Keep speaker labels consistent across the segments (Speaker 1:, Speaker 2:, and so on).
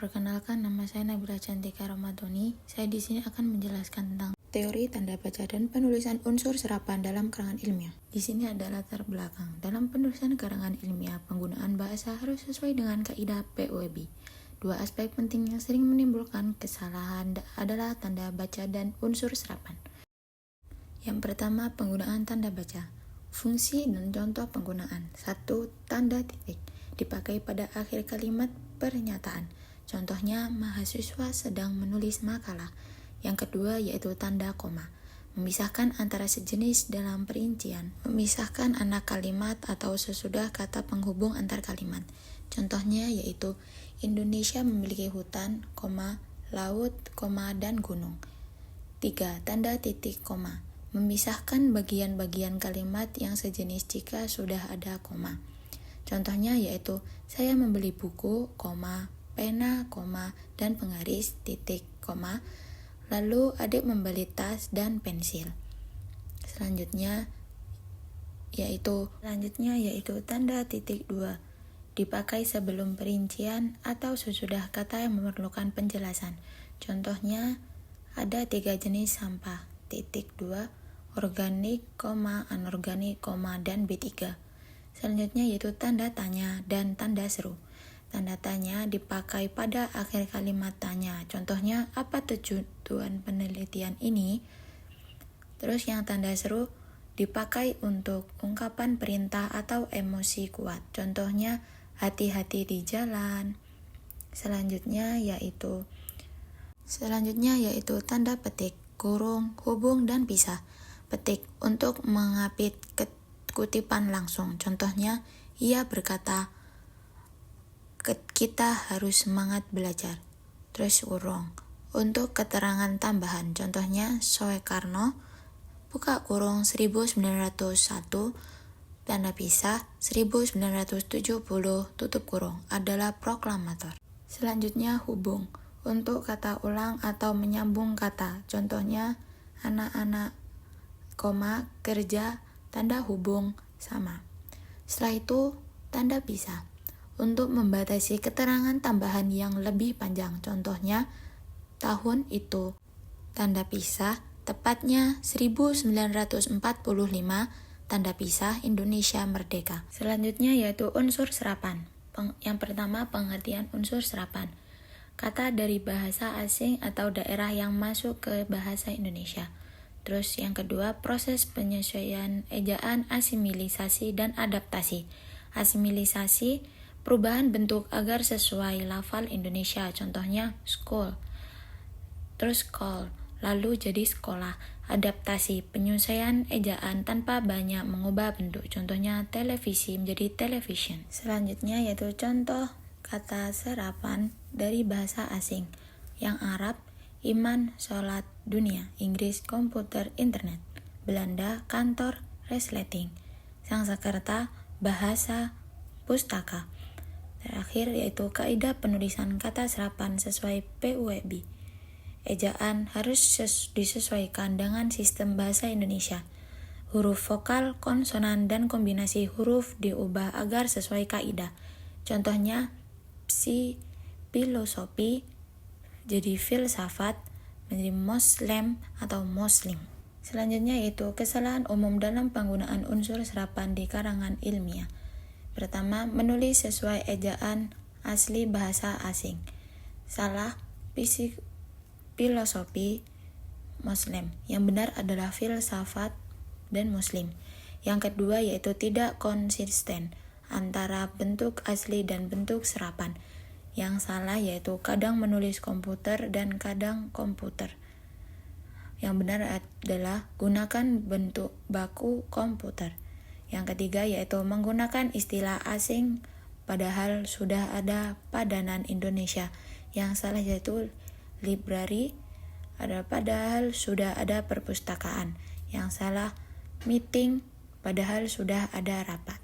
Speaker 1: Perkenalkan, nama saya Nabila Cantika Ramadhani. Saya di sini akan menjelaskan tentang teori tanda baca dan penulisan unsur serapan dalam karangan ilmiah. Di sini ada latar belakang. Dalam penulisan karangan ilmiah, penggunaan bahasa harus sesuai dengan kaidah POEB. Dua aspek penting yang sering menimbulkan kesalahan adalah tanda baca dan unsur serapan. Yang pertama, penggunaan tanda baca. Fungsi dan contoh penggunaan. 1. Tanda titik dipakai pada akhir kalimat pernyataan. Contohnya, mahasiswa sedang menulis makalah. Yang kedua yaitu tanda koma. Memisahkan antara sejenis dalam perincian. Memisahkan anak kalimat atau sesudah kata penghubung antar kalimat. Contohnya yaitu Indonesia memiliki hutan, laut, dan gunung. 3. Tanda titik koma. Memisahkan bagian-bagian kalimat yang sejenis jika sudah ada koma. Contohnya yaitu saya membeli buku, pena, dan penggaris, titik, lalu adik membeli tas dan pensil. Selanjutnya yaitu tanda titik 2 dipakai sebelum perincian atau sesudah kata yang memerlukan penjelasan. Contohnya ada 3 jenis sampah, titik 2, organik, anorganik, dan B3. Selanjutnya yaitu tanda tanya dan tanda seru. Tanda tanya dipakai pada akhir kalimat tanya. Contohnya, apa tujuan penelitian ini? Terus yang tanda seru dipakai untuk ungkapan perintah atau emosi kuat. Contohnya, hati-hati di jalan. Selanjutnya yaitu tanda petik, kurung, hubung, dan pisah. Petik untuk mengapit kutipan langsung. Contohnya, ia berkata, kita harus semangat belajar. Terus kurung untuk keterangan tambahan. Contohnya Soekarno buka kurung 1901 tanda pisah 1970 tutup kurung adalah proklamator. Selanjutnya hubung untuk kata ulang atau menyambung kata. Contohnya anak-anak, kerja, tanda hubung sama. Setelah itu tanda pisah untuk membatasi keterangan tambahan yang lebih panjang. Contohnya, tahun itu, tanda pisah, tepatnya 1945, tanda pisah Indonesia Merdeka. Selanjutnya yaitu unsur serapan. Yang pertama, pengertian unsur serapan. Kata dari bahasa asing atau daerah yang masuk ke bahasa Indonesia. Terus yang kedua, proses penyesuaian ejaan, asimilisasi, dan adaptasi. Asimilisasi, perubahan bentuk agar sesuai lafal Indonesia, contohnya school, terus call, lalu jadi sekolah. Adaptasi, penyesuaian ejaan tanpa banyak mengubah bentuk, contohnya televisi menjadi television. Selanjutnya yaitu contoh kata serapan dari bahasa asing, yang Arab, iman, sholat, dunia, Inggris, komputer, internet, Belanda, kantor, resleting, Sanskerta, bahasa, pustaka. Terakhir yaitu kaidah penulisan kata serapan sesuai POEB. Ejaan harus disesuaikan dengan sistem bahasa Indonesia. Huruf vokal, konsonan, dan kombinasi huruf diubah agar sesuai kaidah. Contohnya filosofi jadi filsafat menjadi muslim. Selanjutnya yaitu kesalahan umum dalam penggunaan unsur serapan di karangan ilmiah. Pertama, menulis sesuai ejaan asli bahasa asing. Salah, filosofi muslim. Yang benar adalah filsafat dan muslim. Yang kedua yaitu tidak konsisten antara bentuk asli dan bentuk serapan. Yang salah yaitu kadang menulis komputer dan kadang komputer. Yang benar adalah gunakan bentuk baku komputer. Yang ketiga yaitu menggunakan istilah asing padahal sudah ada padanan Indonesia. Yang salah yaitu library padahal sudah ada perpustakaan. Yang salah meeting padahal sudah ada rapat.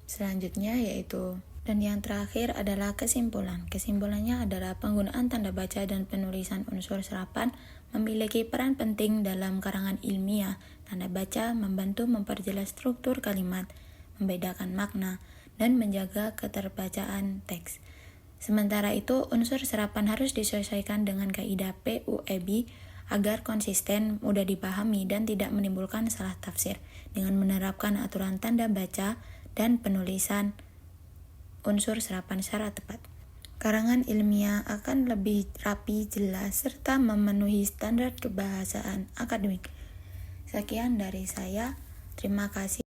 Speaker 1: Selanjutnya yaitu dan yang terakhir adalah kesimpulan. Kesimpulannya adalah penggunaan tanda baca dan penulisan unsur serapan memiliki peran penting dalam karangan ilmiah. Tanda baca membantu memperjelas struktur kalimat, membedakan makna, dan menjaga keterbacaan teks. Sementara itu, unsur serapan harus disesuaikan dengan kaidah PUEB agar konsisten, mudah dipahami, dan tidak menimbulkan salah tafsir dengan menerapkan aturan tanda baca dan penulisan unsur serapan secara tepat. Karangan ilmiah akan lebih rapi, jelas, serta memenuhi standar kebahasaan akademik. Sekian dari saya. Terima kasih.